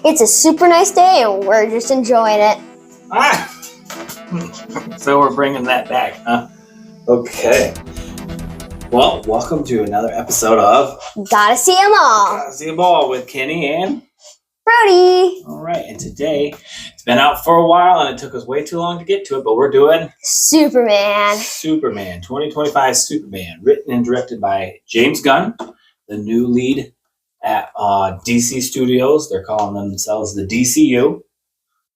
It's a super nice day and we're just enjoying it. So we're bringing that back, huh? Okay. Well, welcome to another episode of Gotta see 'em all. Gotta See 'Em All with Kenny and Brody. All right, and today it's been out for a while and it took us way too long to get to it, but we're doing Superman 2025 Superman, written and directed by James Gunn, the new lead at DC Studios. They're calling themselves the DCU,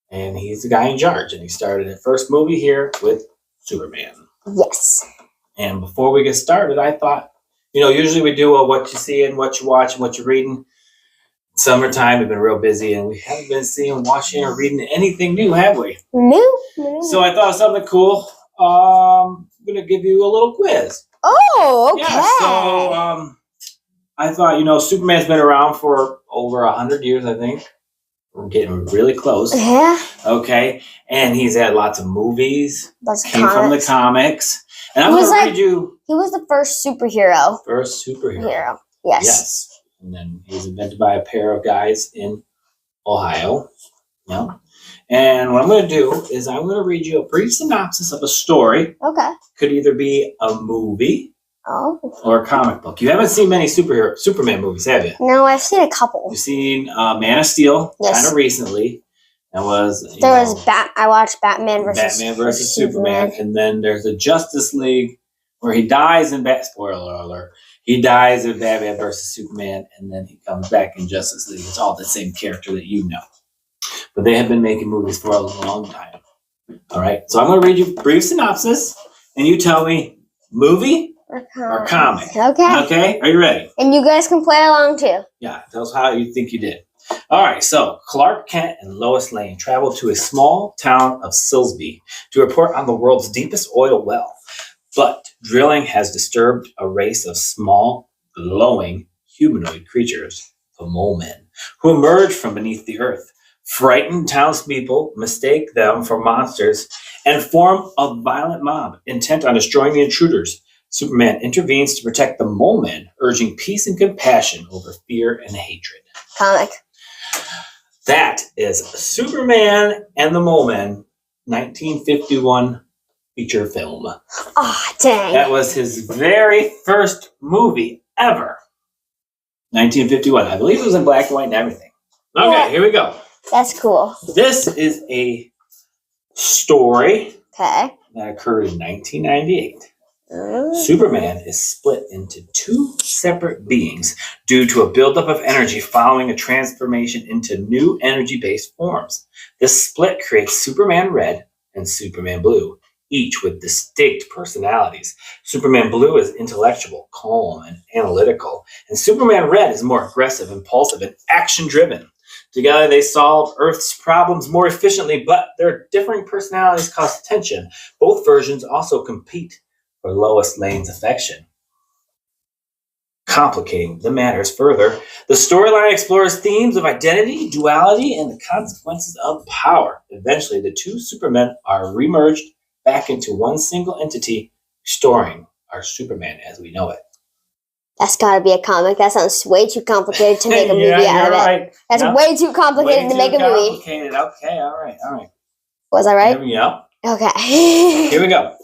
and he's the guy in charge, and he started the first movie here with Superman. Yes. And before we get started, I thought, usually we do a what you see and what you watch and what you're reading. Summertime, we've been real busy, and we haven't been seeing, watching, or reading anything new, have we? No. So I thought of something cool. I'm going to give you a little quiz. Oh, okay. Yeah, so I thought, Superman's been around for over 100 years, I think. We're getting really close. Yeah. Okay. And he's had lots of movies. Lots of Came from the comics. And I'm going to read you... He was the first superhero. First superhero. Yes. And then he was invented by a pair of guys in Ohio. Yeah. And what I'm going to do is I'm going to read you a brief synopsis of a story. Okay. Could either be a movie or a comic book. You haven't seen many Superman movies, have you? No, I've seen a couple. You've seen Man of Steel kind of recently. I watched Batman versus Superman. And then there's the Justice League where he dies in spoiler alert. He dies in Batman versus Superman, and then he comes back in Justice League. It's all the same character that you know. But they have been making movies for a long time. All right. So I'm going to read you a brief synopsis, and you tell me movie or comic. Okay. Okay? Are you ready? And you guys can play along too. Yeah. Tell us how you think you did. All right. So Clark Kent and Lois Lane travel to a small town of Silsbee to report on the world's deepest oil well. But drilling has disturbed a race of small, glowing, humanoid creatures, the Mole Men, who emerge from beneath the earth. Frightened townspeople mistake them for monsters and form a violent mob intent on destroying the intruders. Superman intervenes to protect the Mole Men, urging peace and compassion over fear and hatred. Comic. That is Superman and the Mole Men, 1951 feature film. Oh, dang. That was his very first movie ever. 1951. I believe it was in black and white and everything. Okay, Yeah. Here we go. That's cool. This is a story Okay. that occurred in 1998. Superman is split into two separate beings due to a buildup of energy following a transformation into new energy-based forms. This split creates Superman Red and Superman Blue, each with distinct personalities. Superman Blue is intellectual, calm, and analytical, and Superman Red is more aggressive, impulsive, and action-driven. Together, they solve Earth's problems more efficiently, but their differing personalities cause tension. Both versions also compete for Lois Lane's affection. Complicating the matters further, the storyline explores themes of identity, duality, and the consequences of power. Eventually, the two Supermen are remerged back into one single entity, restoring our Superman as we know it. That's gotta be a comic. That sounds way too complicated to make a movie out of it. Right. That's way too complicated to make a movie. Complicated. Okay, all right. Was I right? Here we go. Okay. Here we go.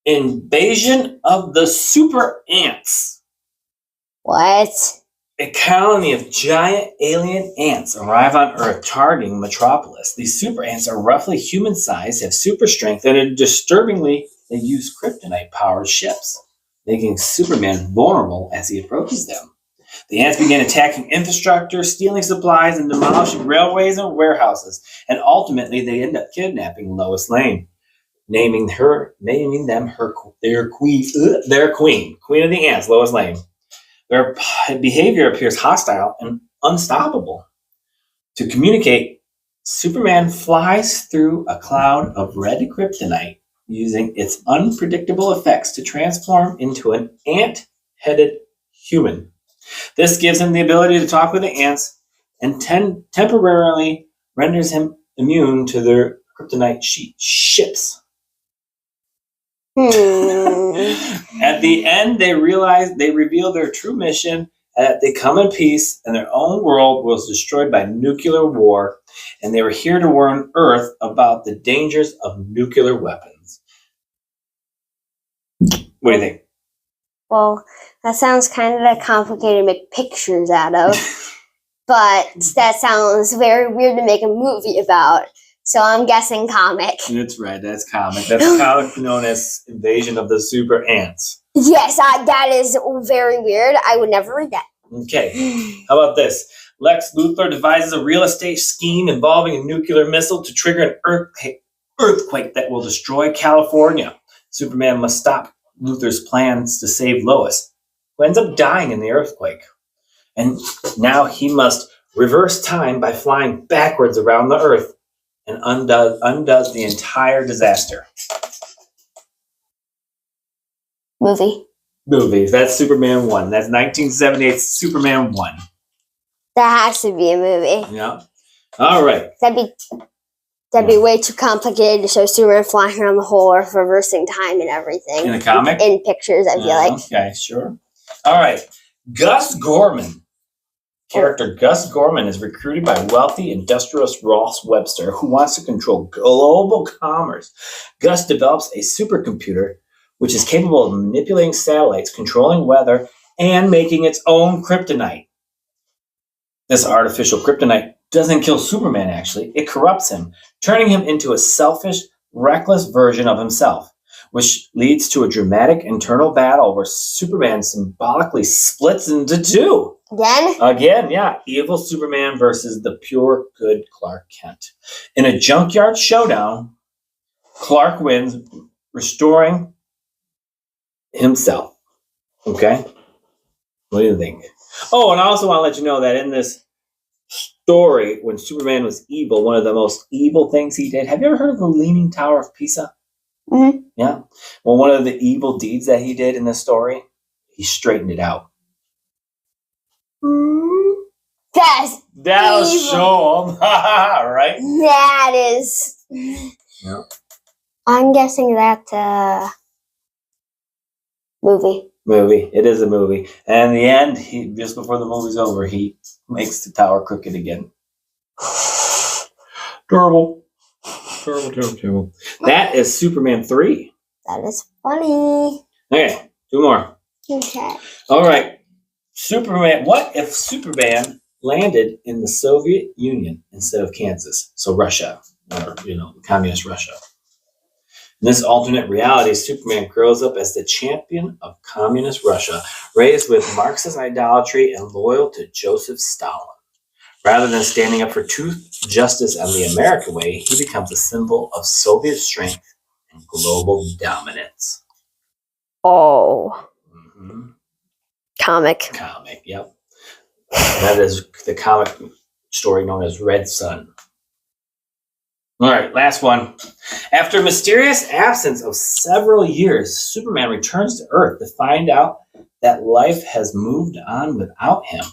Invasion of the Super Ants. What? A colony of giant alien ants arrive on Earth, targeting Metropolis. These super ants are roughly human-sized, have super strength, and disturbingly, they use kryptonite-powered ships, making Superman vulnerable as he approaches them. The ants begin attacking infrastructure, stealing supplies, and demolishing railways and warehouses. And ultimately, they end up kidnapping Lois Lane, naming them their queen of the ants, Lois Lane. Their behavior appears hostile and unstoppable. To communicate, Superman flies through a cloud of red kryptonite, using its unpredictable effects to transform into an ant-headed human. This gives him the ability to talk with the ants and temporarily renders him immune to their kryptonite ships. At the end, they reveal their true mission. They come in peace, and their own world was destroyed by nuclear war, and they were here to warn Earth about the dangers of nuclear weapons. What do you think? Well, that sounds kind of complicated to make pictures out of, but that sounds very weird to make a movie about. So I'm guessing comic. That's right. That's comic. That's a comic known as Invasion of the Super Ants. Yes, that is very weird. I would never read that. Okay. How about this? Lex Luthor devises a real estate scheme involving a nuclear missile to trigger an earthquake that will destroy California. Superman must stop Luthor's plans to save Lois, who ends up dying in the earthquake. And now he must reverse time by flying backwards around the Earth and undoes the entire disaster. Movie. That's Superman 1. That's 1978 Superman 1. That has to be a movie. Yeah. All right. That'd be way too complicated to show Superman flying around the whole Earth, reversing time and everything. In a comic? In pictures, I feel like. Okay, sure. All right. Gus Gorman. Character Gus Gorman is recruited by wealthy industrialist Ross Webster, who wants to control global commerce. Gus develops a supercomputer which is capable of manipulating satellites, controlling weather, and making its own kryptonite. This artificial kryptonite doesn't kill Superman, actually. It corrupts him, turning him into a selfish, reckless version of himself, which leads to a dramatic internal battle where Superman symbolically splits into two. Again, yeah. Evil Superman versus the pure good Clark Kent. In a junkyard showdown, Clark wins, restoring himself. Okay? What do you think? Oh, and I also want to let you know that in this story, when Superman was evil, one of the most evil things he did. Have you ever heard of the Leaning Tower of Pisa? Mm-hmm. Yeah. Well, one of the evil deeds that he did in this story, he straightened it out. That'll evil. show him, right? That is. Yeah. I'm guessing that movie. It is a movie. And in the end, just before the movie's over, he makes the tower crooked again. Terrible. That is Superman 3. That is funny. Okay, 2 more. Okay. All right. Superman. What if Superman landed in the Soviet Union instead of Kansas? So Russia, or communist Russia. In this alternate reality, Superman grows up as the champion of communist Russia, raised with Marxist idolatry and loyal to Joseph Stalin. Rather than standing up for truth, justice, and the American way, he becomes a symbol of Soviet strength and global dominance. Oh. Mm-hmm. Comic, yep. That is the comic story known as Red Sun. All right, last one. After a mysterious absence of several years, Superman returns to Earth to find out that life has moved on without him.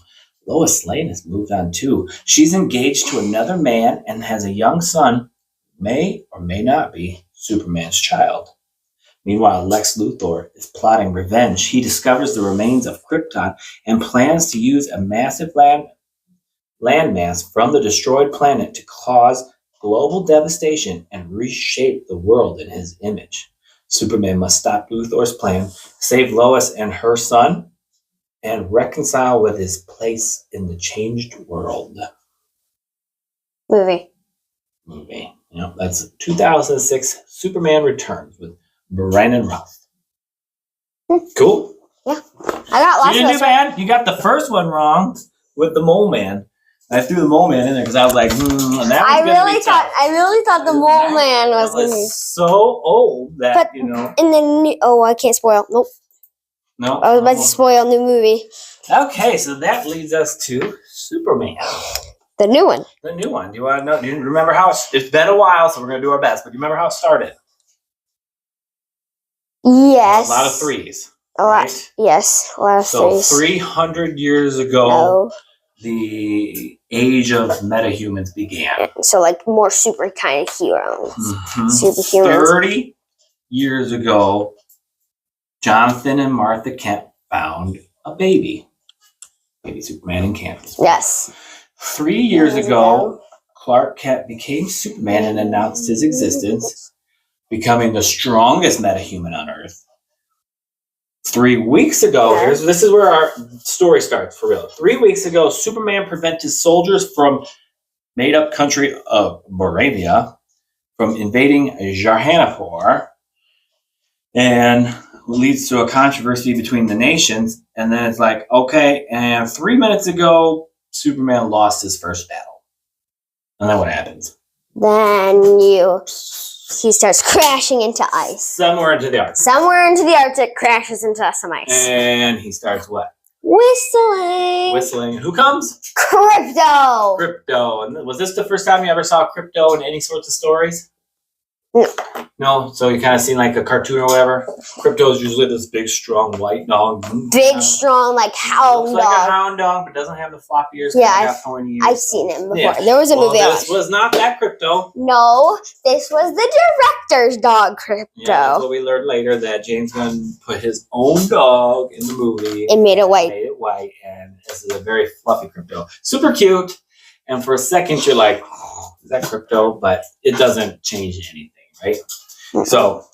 Lois Lane has moved on too. She's engaged to another man and has a young son, may or may not be Superman's child. Meanwhile, Lex Luthor is plotting revenge. He discovers the remains of Krypton and plans to use a massive landmass from the destroyed planet to cause global devastation and reshape the world in his image. Superman must stop Luthor's plan, save Lois and her son, and reconcile with his place in the changed world. movie. That's 2006 Superman Returns with Brandon Routh. Cool. Yeah. I got lots you didn't do bad. You got the first one wrong with the Mole Man. I threw the Mole Man in there because I was like, and that was I really thought the Mole Man was going to be so old that, And then, I can't spoil. Nope. No. I was about to spoil new movie. Okay, so that leads us to Superman. The new one. The new one. Do you want to know? Do you remember how it's been a while, so we're going to do our best. But do you remember how it started? Yes. A lot of threes. A lot. Right? Yes, a lot of threes. So 300 years ago, the age of metahumans began. So, more super kind of heroes. Mm-hmm. Superhumans. 30 years ago, Jonathan and Martha Kent found a baby Superman in Kansas. Yes. 3 years ago, Clark Kent became Superman and announced his existence, becoming the strongest metahuman on Earth. 3 weeks ago, this is where our story starts for real. 3 weeks ago, Superman prevented soldiers from made-up country of Moravia from invading Jahanapur, and leads to a controversy between the nations. And then it's like, okay, and 3 minutes ago, Superman lost his first battle. And then what happens? Then he starts crashing into ice. Somewhere into the Arctic. Somewhere into the Arctic, crashes into some ice. And he starts what? Whistling. Whistling. Who comes? Krypto. Krypto. And was this the first time you ever saw Krypto in any sorts of stories? No. No? So you kind of seen like a cartoon or whatever? Krypto is usually this big, strong, white dog. Big, strong, like hound dog. Looks like a hound dog, but doesn't have the floppy ears. Yeah, pointy ears. I've seen him before. Yeah. There was a movie. This was not that Krypto. No, this was the director's dog, Krypto. Yeah, that's what we learned later, that James Gunn put his own dog in the movie. And made it white. Made it white, and this is a very fluffy Krypto. Super cute, and for a second you're like, oh, is that Krypto? But it doesn't change anything, right? So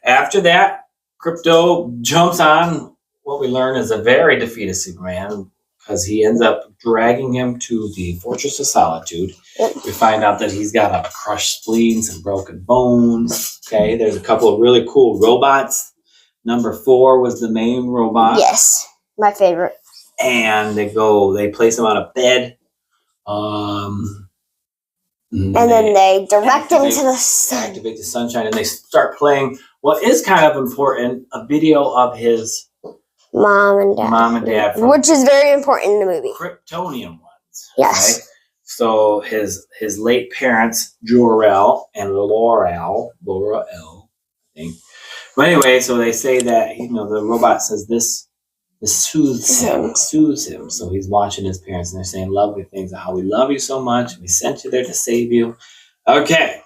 after that, Krypto jumps on what we learn is a very defeated Superman, because he ends up dragging him to the Fortress of Solitude. We find out that he's got a crushed spleen, some broken bones. Okay, there's a couple of really cool robots. Number 4 was the main robot. Yes, my favorite. And they place him on a bed. And then they direct him to the sun. Activate the sunshine, and they start playing what is kind of important, a video of his mom and dad, which is very important in the movie. Kryptonian ones. Yes. Right? So his late parents, Jor-El and Laura-El, I think. But anyway, so they say that the robot says this soothes him. So he's watching his parents, and they're saying lovely things, how we love you so much. We sent you there to save you. Okay.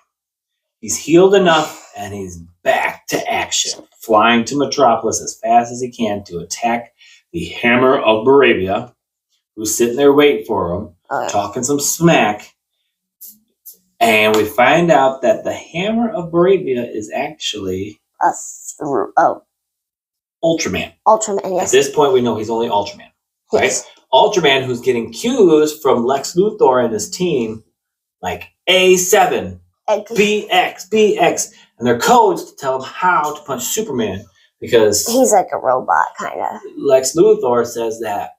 He's healed enough, and he's back to action, flying to Metropolis as fast as he can to attack the Hammer of Baravia, who's sitting there waiting for him, talking some smack. And we find out that the Hammer of Baravia is actually Ultraman. Ultraman, yes. At this point, we know he's only Ultraman, right? Yes. Ultraman, who's getting cues from Lex Luthor and his team, like A7, BX, and their codes to tell him how to punch Superman, because he's like a robot, kind of. Lex Luthor says that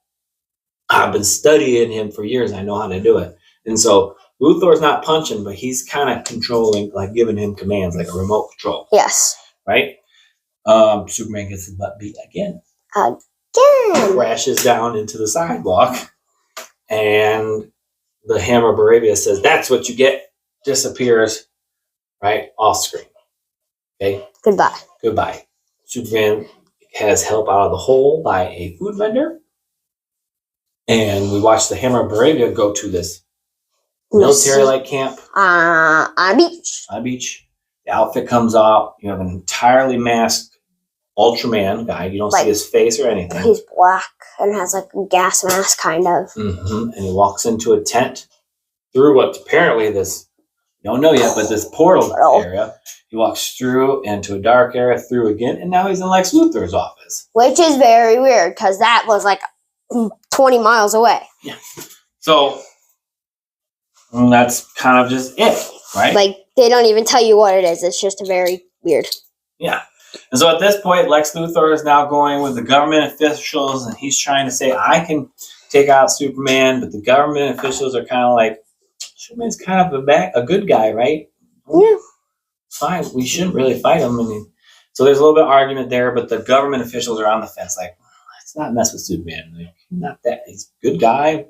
I've been studying him for years. I know how to do it. And so Luthor's not punching, but he's kind of controlling, like giving him commands, like a remote control. Yes. Right? Superman gets his butt beat again. Crashes down into the sidewalk, and the Hammer of Baravia says, "That's what you get." Disappears right off screen. Okay. Goodbye. Superman has help out of the hole by a food vendor, and we watch the Hammer of Baravia go to this military-like camp on a beach. On a beach. The outfit comes off. You have an entirely masked Ultraman guy. You don't see his face or anything. He's black and has like a gas mask, kind of. Mm-hmm. And he walks into a tent through what apparently this, you don't know yet, but this portal area. He walks through into a dark area, through again, and now he's in Lex Luthor's office. Which is very weird, because that was like 20 miles away. Yeah. So that's kind of just it, right? Like, they don't even tell you what it is. It's just a very weird. Yeah. And so at this point, Lex Luthor is now going with the government officials, and he's trying to say, I can take out Superman, but the government officials are kind of like, Superman's kind of a good guy, right? Yeah. Fine. We shouldn't really fight him. So there's a little bit of argument there, but the government officials are on the fence, like, let's not mess with Superman. Like, not that. He's a good guy.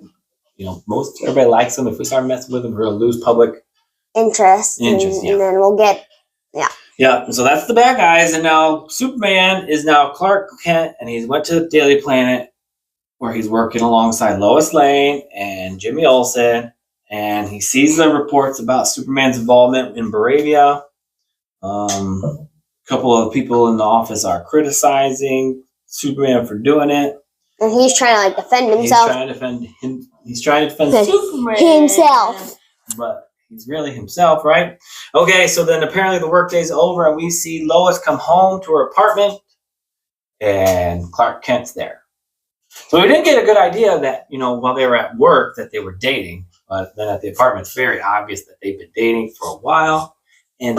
Everybody likes him. If we start messing with him, we're going to lose public interest. And then we'll get, Yeah, so that's the bad guys, and now Superman is now Clark Kent, and he went to the Daily Planet, where he's working alongside Lois Lane and Jimmy Olsen, and he sees the reports about Superman's involvement in Baravia, couple of people in the office are criticizing Superman for doing it. And he's trying to like defend He's himself. trying to defend him. He's trying to defend Superman. Himself. but he's really himself, right? Okay, so then apparently the workday's over, and we see Lois come home to her apartment, and Clark Kent's there. So we didn't get a good idea that, while they were at work, that they were dating. But then at the apartment, it's very obvious that they've been dating for a while, and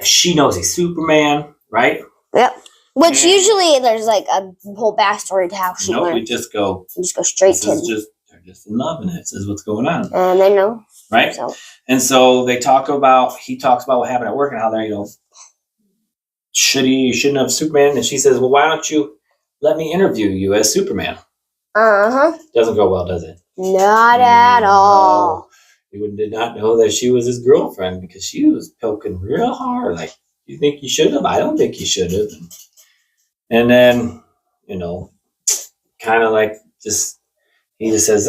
she knows he's Superman, right? Yep. Which And- usually there's like a whole backstory to how she No, we learned. just go. You just go straight This to is just they're just in love, and this is what's going on, and they know. right? So And so he talks about what happened at work and how they're, shouldn't have Superman. And she says, well, why don't you let me interview you as Superman? Doesn't go well, does it? Not at all. No. He did not know that she was his girlfriend because she was poking real hard. Like, you think you should have? I don't think you should have. And then, kind of like he just says,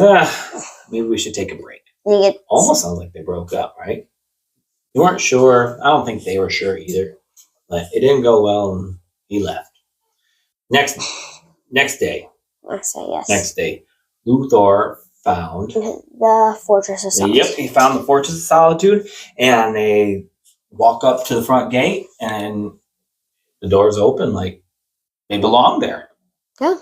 maybe we should take a break. You get Almost sounds like they broke up, right? You weren't sure. I don't think they were sure either. But it didn't go well, and he left. Next day, I say yes. Next day, Luthor found. The Fortress of Solitude. Yep, he found the Fortress of Solitude, and they walk up to the front gate, and the doors open like they belong there. Yeah.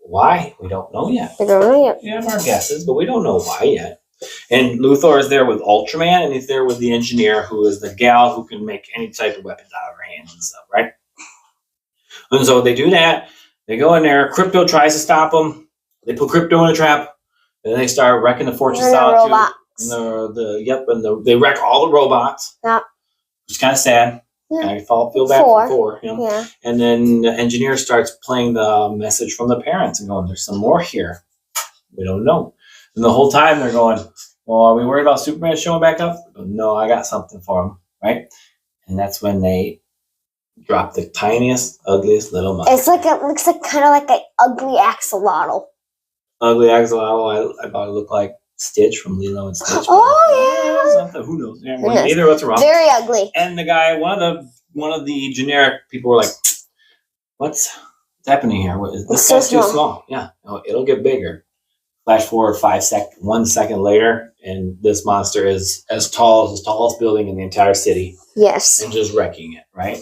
Why? We don't know yet. I don't know yet. We have our guesses, but we don't know why yet. And Luthor is there with Ultraman, and he's there with the engineer, who is the gal who can make any type of weapons out of her hands and stuff, right? And so they do that. They go in there. Crypto tries to stop them. They put Crypto in a trap, and then they start wrecking the Fortress of And the Solitude. robots. And they wreck all the robots. Yep. Which is kind of sad. Yeah. I feel bad for Thor. Yeah. And then the engineer starts playing the message from the parents and going, there's some more here. We don't know. And the whole time they're going, well, are we worried about Superman showing back up? No, I got something for him, right? And that's when they drop the tiniest, ugliest little mouse. It looks like kind of like an ugly axolotl. Ugly axolotl. I thought it looked like Stitch from Lilo and Stitch. Oh, yeah. Something. Who knows? Yeah, Who knows? Neither what's wrong. Very ugly. And the guy, one of the generic people were like, what's happening here? This so guy's too small. small. Yeah, no, it'll get bigger. Flash forward 1 second later, and this monster is as tall as the tallest building in the entire city Yes. and just wrecking it, right?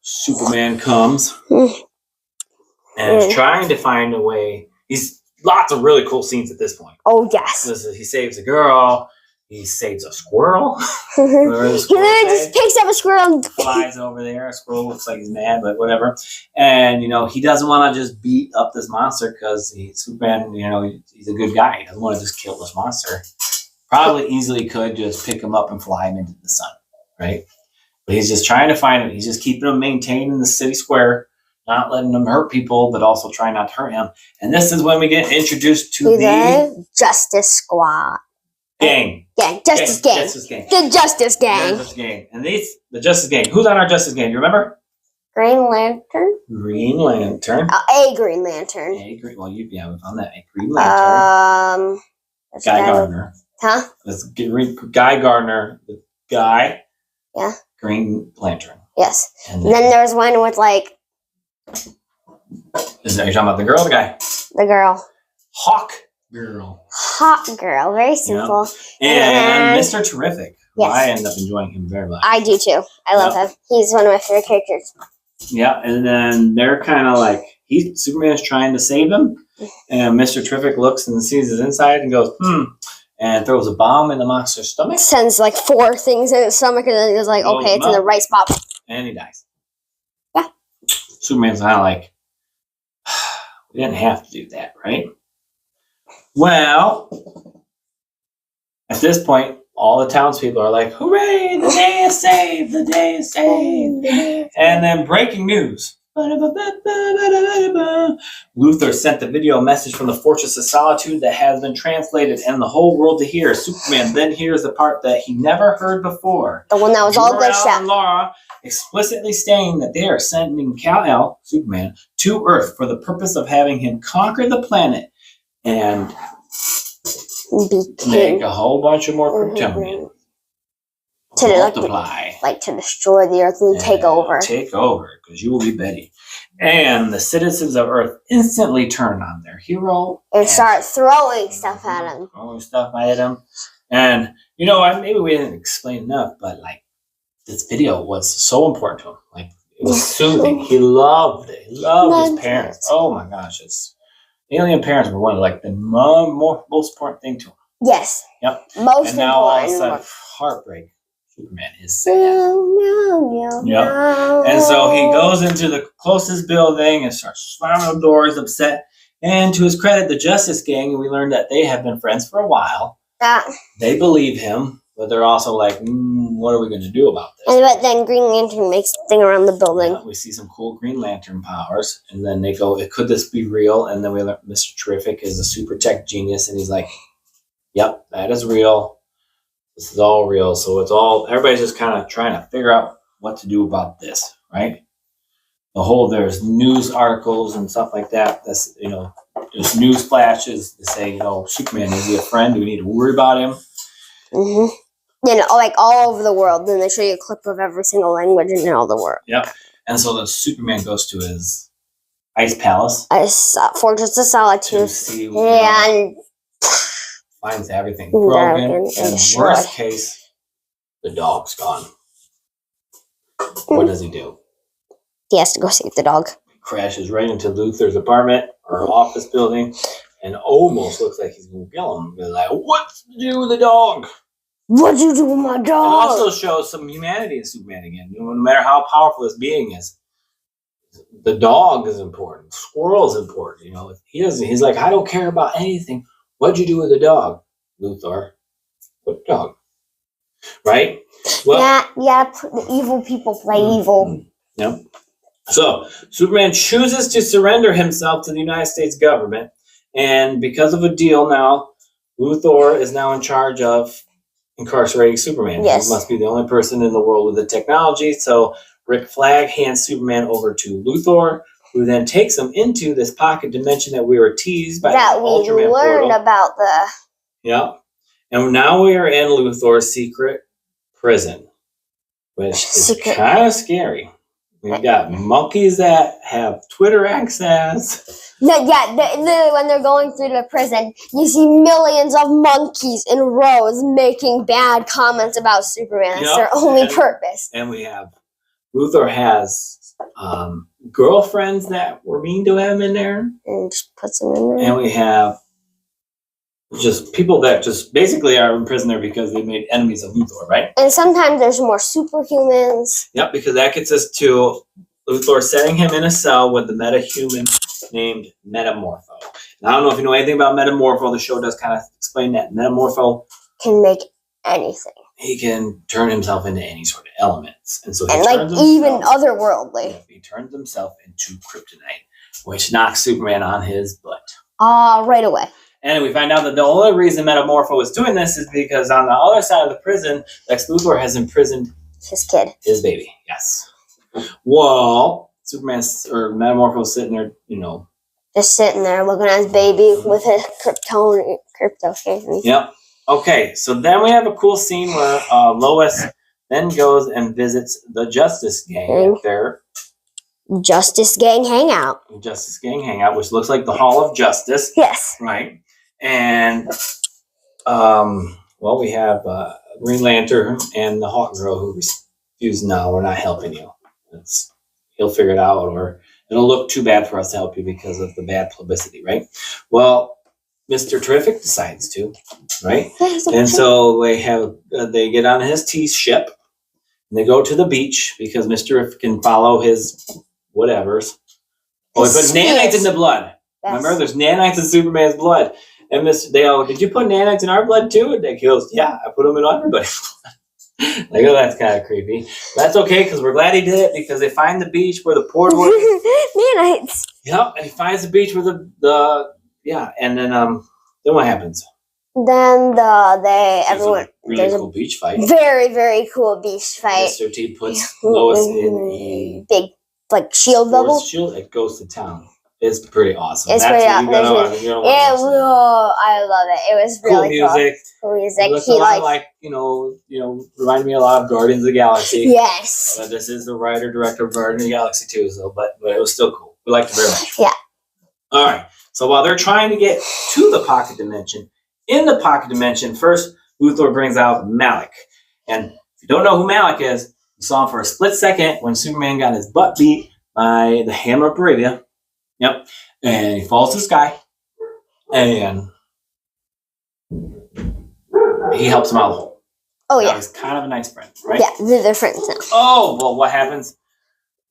Superman comes and is trying to find a way. He's lots of really cool scenes at this point. Oh, yes. He saves a girl. He saves a squirrel. He Remember the squirrel literally thing? just picks up a squirrel and Flies over there. A squirrel looks like he's mad, but whatever. And he doesn't want to just beat up this monster because Superman. He's a good guy. He doesn't want to just kill this monster. Probably easily could just pick him up and fly him into the sun, right? But he's just trying to find him. He's just keeping him maintained in the city square, not letting him hurt people, but also trying not to hurt him. And this is when we get introduced to the the Justice Squad. gang. Justice Gang. Justice Gang. The Justice Gang. Justice Gang. And the Justice Gang. Who's on our Justice Gang? Do you remember? Green Lantern. Green Lantern. A Green Lantern. Well, we found that. A Green Lantern. That's Guy the Gardner. Huh? That's Guy Gardner. The guy. Yeah. Green Lantern. Yes. And And then there was one with like you're talking about the girl or the guy? the girl. Hawk Girl. Hot girl. Very simple. And And- Mr. Terrific. who Yes. I end up enjoying him very much. I do too. I love him. He's one of my favorite characters. Yeah, and then they're kind of like Superman's trying to save him, and Mr. Terrific looks and sees his inside and goes, and throws a bomb in the monster's stomach, Sends like 4 things in his stomach and then he's like, Blows okay, him it's in the up. right spot. and he dies. Yeah. Superman's kind of like, we didn't have to do that, right? Well, at this point, all the townspeople are like, hooray, the day is saved, the day is saved. And then breaking news. Luthor sent the video message from the Fortress of Solitude that has been translated and the whole world to hear. Superman then hears the part that he never heard before. The one that was all glitched Jor-El and out. Lara explicitly saying that they are sending Kal-El, Superman, to Earth for the purpose of having him conquer the planet and Be make king. a whole bunch of more Kryptonian. To like, Multiply. like to destroy the Earth and take over. Take over, because you will be Betty. And the citizens of Earth instantly turn on their hero And start throwing stuff at him. Throwing stuff at him. And, maybe we didn't explain enough, but, like, this video was so important to him. Like, it was soothing. He loved it. He loved his parents. Oh, my gosh. Alien parents were one of, like, the most important thing to him. Yes. Yep. Most and now all of a important. sudden, heartbreak. Superman is sad. No. And so he goes into the closest building and starts slamming the doors, upset. And to his credit, the Justice Gang, we learned that they have been friends for a while. They believe him, but they're also like, what are we going to do about this? But then Green Lantern makes the thing around the building. We see some cool Green Lantern powers, and then they go, could this be real? And then we learn Mr. Terrific is a super tech genius, and he's like, yep, that is real. This is all real. So everybody's just kind of trying to figure out what to do about this, right? There's news articles and stuff like that. That's, there's news flashes to say, Superman, is he a friend? Do we need to worry about him? Mm-hmm. Like all over the world. Then they show you a clip of every single language in all the world. Yep. And so the Superman goes to his ice palace. Fortress of Solitude. To see, and finds everything broken. And worst case, the dog's gone. What does he do? He has to go save the dog. Crashes right into Luthor's apartment or office building and almost looks like he's going to kill him. Be like, what's to do with the dog? What'd you do with my dog? It also shows some humanity in Superman again. No matter how powerful this being is, the dog is important. Squirrel is important. He's like, I don't care about anything. What'd you do with the dog, Luthor? What dog? Right? Well, yeah. The evil people play evil. Yep. So, Superman chooses to surrender himself to the United States government, and because of a deal now, Luthor is now in charge of incarcerating Superman. Yes. He must be the only person in the world with the technology, so Rick Flag hands Superman over to Luthor, who then takes him into this pocket dimension that we were teased by that the we Ultraman learned portal. about the... Yep. And now we are in Luthor's secret prison, which is kind of scary. We've got monkeys that have Twitter access. When they're going through the prison, you see millions of monkeys in rows making bad comments about Superman. That's their only purpose. And we have Luthor has girlfriends that were mean to him in there. And just puts them in there. And we have just people that just basically are in prison there because they made enemies of Luthor, right? And sometimes there's more superhumans. Yep, because that gets us to Luthor setting him in a cell with the metahuman named Metamorpho. And I don't know if you know anything about Metamorpho. The show does kind of explain that. Metamorpho can make anything. He can turn himself into any sort of elements. And so even otherworldly. He turns himself into kryptonite, which knocks Superman on his butt. Right away. And we find out that the only reason Metamorpho is doing this is because on the other side of the prison, Lex Luthor has imprisoned his kid. His baby, yes. Well, Metamorpho's sitting there, just sitting there looking at his baby with his crypto. Yep. Okay, so then we have a cool scene where Lois then goes and visits the Justice Gang at their Justice Gang hangout. Justice Gang hangout, which looks like the Hall of Justice. Yes. Right. And, we have Green Lantern and the Hawk Girl who refuse, no, we're not helping you. He'll figure it out, or it'll look too bad for us to help you because of the bad publicity, right? Well, Mr. Terrific decides to, right? And so they get on his T ship, and they go to the beach because Mr. Terrific can follow his whatevers. Oh, he put nanites in the blood. Yes. Remember, there's nanites in Superman's blood. And they all, did you put nanites in our blood too? And he goes, yeah, I put them in everybody's blood. Like, oh, that's kind of creepy. But that's okay, because we're glad he did it, because they find the beach where the port was. Nanites. Yep, and he finds the beach where and then what happens? Then everyone there's a cool beach fight. Very, very cool beach fight. Mr. T puts Lois in a big shield bubble. Shield. It goes to town. It's pretty awesome. It's That's pretty what awesome. you're gonna watch that. I love it. It was Cool really music. Cool music. It looks a He lot like, reminded me a lot of Guardians of the Galaxy. yes. But this is the writer director of Guardians of the Galaxy too, so but it was still cool. We liked it very much. Yeah. All right. So while they're trying to get to the pocket dimension, in the pocket dimension, first Luthor brings out Malik. And if you don't know who Malik is, you saw him for a split second when Superman got his butt beat by the Hammer of Arabia. Yep. And he falls to the sky. And he helps him out of the hole. Oh, Now, yeah. he's kind of a nice friend, right? Yeah, they're friends now. Oh, well, what happens?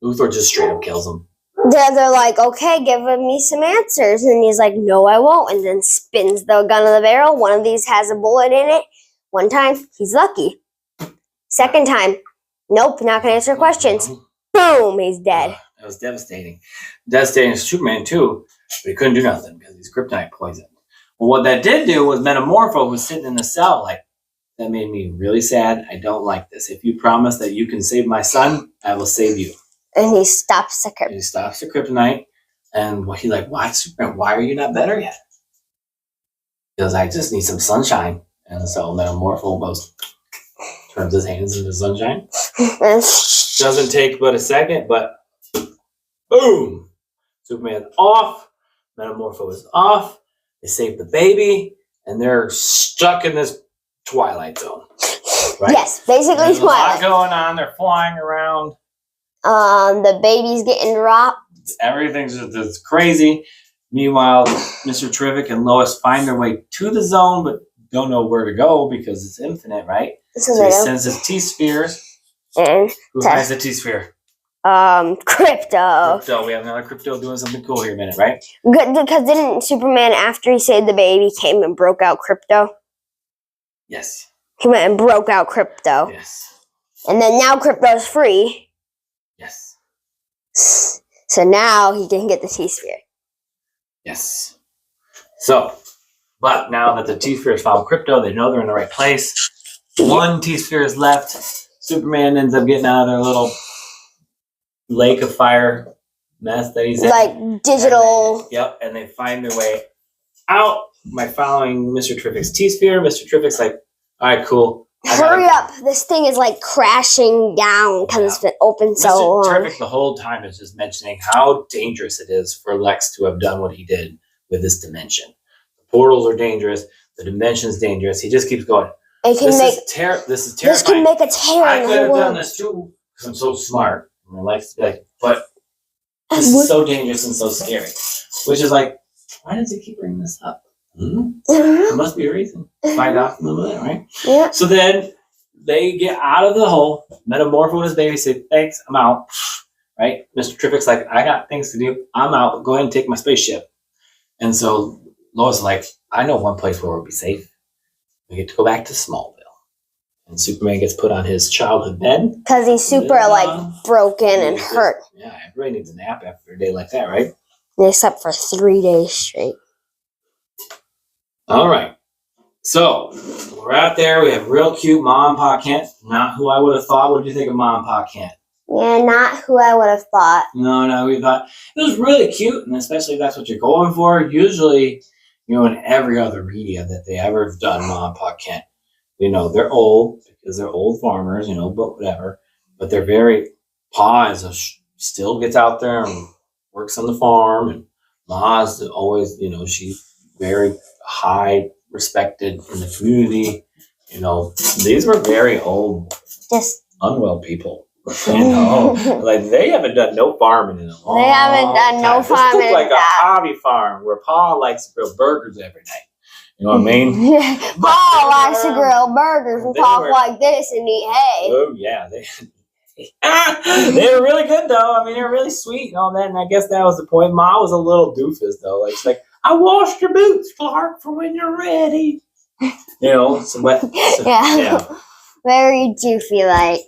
Luthor just straight up kills him. They're like, okay, give me some answers. And he's like, no, I won't. And then spins the gun in the barrel. One of these has a bullet in it. One time, he's lucky. Second time, nope, not going to answer questions. Boom, he's dead. That was devastating. Devastating to Superman, too. But he couldn't do nothing because he's kryptonite poisoned. Well, what that did do was Metamorpho was sitting in the cell like, that made me really sad. I don't like this. If you promise that you can save my son, I will save you. And he stops the And he stops the kryptonite. And he's like, why, Superman? Why are you not better yet? Because I just need some sunshine. And so Metamorpho goes, turns his hands into sunshine. Doesn't take but a second, but boom! Superman's off. Metamorpho is off. They save the baby. And they're stuck in this Twilight Zone. Right? Yes, basically There's a lot Twilight. going on. They're flying around. The baby's getting dropped. Everything's just crazy. Meanwhile, Mr. Terrific and Lois find their way to the zone, but don't know where to go because it's infinite, right? So So he they sends his T-spheres. and Who has the T-sphere? Crypto. Crypto. We have another Crypto doing something cool here in a minute, right? Good, because didn't Superman, after he saved the baby, came and broke out Crypto? Yes. He went and broke out Crypto. Yes. And then now Crypto's free. Yes. So now he can get the T-sphere. Yes. So, but now that the T-spheres found Crypto, they know they're in the right place. One T-sphere is left. Superman ends up getting out of their little lake of fire mess that he's in. Like digital. Yep, and they find their way out by following Mr. Terrific's T-sphere. Mr. Terrific's like, all right, cool. Hurry up. This thing is like crashing down because it's been open so Mr. long. Terrific the whole time is just mentioning how dangerous it is for Lex to have done what he did with this dimension. The portals are dangerous. The dimension's dangerous. He just keeps going. It can This make is terrifying. this can make a tear I in could the have done world. this too because I'm so smart. And Lex be like, but this is so dangerous and so scary. Which is like, why does he keep bringing this up? There must be a reason. Find out in a minute, right? Yeah. So then they get out of the hole. Metamorpho and his baby say, thanks, I'm out. Right? Mr. Terrific's like, I got things to do. I'm out. Go ahead and take my spaceship. And so Lois is like, I know one place where we'll be safe. We get to go back to Smallville. And Superman gets put on his childhood bed. Because he's super like broken and hurt. Yeah, everybody needs a nap after a day like that, right? And they slept for 3 days straight. All right. So we're out there. We have real cute Mom and Pa Kent. Not who I would have thought. What did you think of Mom and Pa Kent? Yeah, not who I would have thought. No, we thought it was really cute, and especially if that's what you're going for. Usually, in every other media that they ever have done, Mom and Pa Kent, they're old because they're old farmers, but whatever. But they're very, Pa still gets out there and works on the farm, and Ma's always, she's very high respected in the community. These were very old, Just unwell people. Like they haven't done no farming in a long time. They haven't done no farming This in looks like a that. hobby farm where Pa likes to grill burgers every night. You know what I mean? Paul likes to grill burgers and They talk were- like this and eat hay. Oh yeah, they were really good though. I mean, they were really sweet and all that. And I guess that was the point. Ma was a little doofus though. Like she's like, I washed your boots, Clark, for when you're ready. So, Yeah. Very doofy like.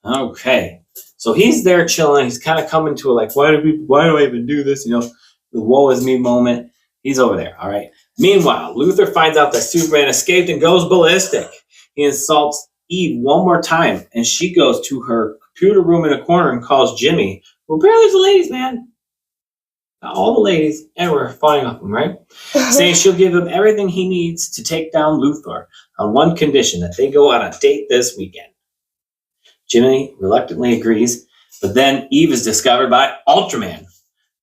Okay. So he's there chilling. He's kind of coming to a like, why do I even do this? The woe is me moment. He's over there. All right. Meanwhile, Luthor finds out that Superman escaped and goes ballistic. He insults Eve one more time, and she goes to her computer room in a corner and calls Jimmy, who apparently is a ladies' man. All the ladies and were flying off him, right? Saying she'll give him everything he needs to take down Luthor on one condition, that they go on a date this weekend. Jimmy reluctantly agrees, but then Eve is discovered by Ultraman,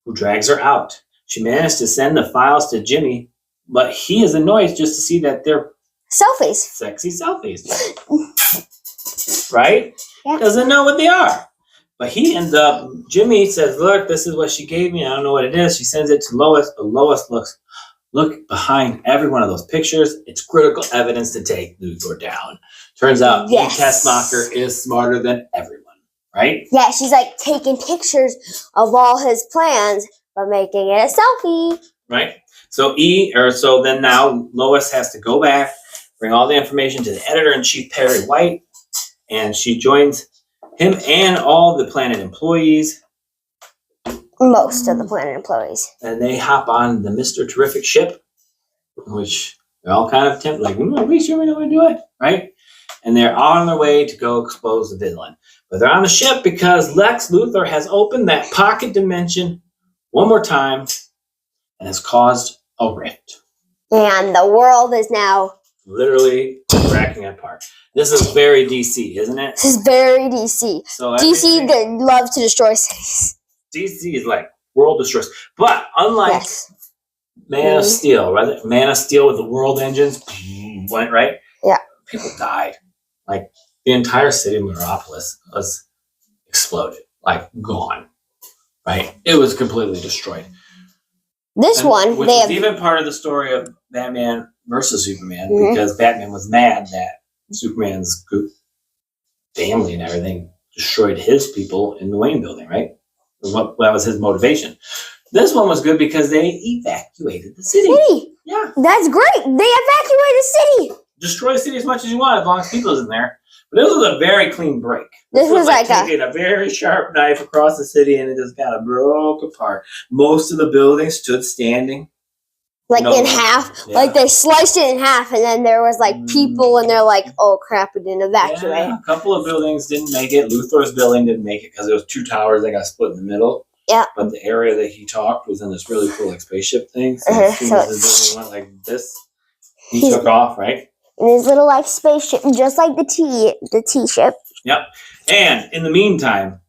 who drags her out. She managed to send the files to Jimmy, but he is annoyed just to see that they're Selfies. sexy selfies. Right? Yeah. Doesn't know what they are. But he ends up, Jimmy says, look, this is what she gave me. I don't know what it is. She sends it to Lois, but Lois look behind every one of those pictures. It's critical evidence to take Luthor down. Turns out Yes. Taskmaster is smarter than everyone, right? Yeah, she's like taking pictures of all his plans, but making it a selfie. Right? So then now Lois has to go back, bring all the information to the editor-in-chief, Perry White, and she joins him and all the Planet employees, Most of the Planet employees. and they hop on the Mr. Terrific ship, which they're all kind of tempted, like, are we sure we know how to do it? Right? And they're on their way to go expose the villain. But they're on the ship because Lex Luthor has opened that pocket dimension one more time and has caused a rift. And the world is now. Literally cracking apart. This is very DC, isn't it? This is very DC. So DC, they love to destroy cities. DC is like world destroyers. But unlike Yes. Man of Steel, right? Man of Steel with the world engines went right. Yeah. People died. Like the entire city of Metropolis was exploded, like gone. Right? It was completely destroyed. This And one, which they was have. even part of the story of Batman versus Superman, Mhm. because Batman was mad that Superman's family and everything destroyed his people in the Wayne building, right? That was his motivation. This one was good because they evacuated the city. City. Yeah. That's great. They evacuated the city. Destroy the city as much as you want as long as people's in there. But this was a very clean break. This was like a. taking a very sharp knife across the city and it just kind of broke apart. Most of the buildings stood standing. Like No, in half. yeah. Like they sliced it in half, and then there was like people, and they're like, "Oh crap, we didn't evacuate." Yeah, a couple of buildings didn't make it. Luthor's building didn't make it because there was two towers that got split in the middle. Yeah. But the area that he talked was in this really cool like spaceship thing. So as soon So as his building went like this, he He's- took off, right? And his little like spaceship, just like the T ship. Yep. And in the meantime,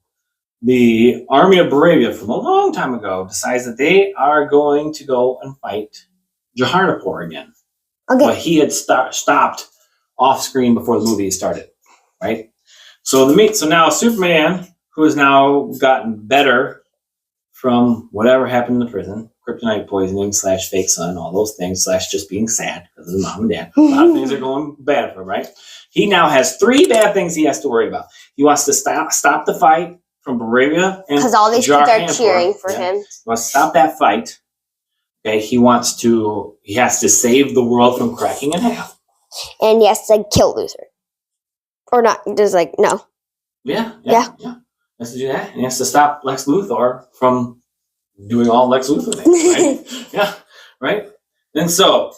the army of Baravia from a long time ago decides that they are going to go and fight Jaharnapur again. Okay. But he had stopped off screen before the movie started, right? So now Superman, who has now gotten better from whatever happened in the prison, kryptonite poisoning / fake son, all those things / just being sad because of his mom and dad. A lot of things are going bad for him, right? He now has 3 bad things he has to worry about. He wants to stop the fight from Baravia and Because all these kids are Jaharnapur. cheering for Yeah. him. He wants to stop that fight. Okay, he has to save the world from cracking in half. And he has to like kill Luthor. Or not, just like, no. Yeah. Yeah. He has to do that. And he has to stop Lex Luthor from doing all Lex Luthor things, right? Yeah, right? And so,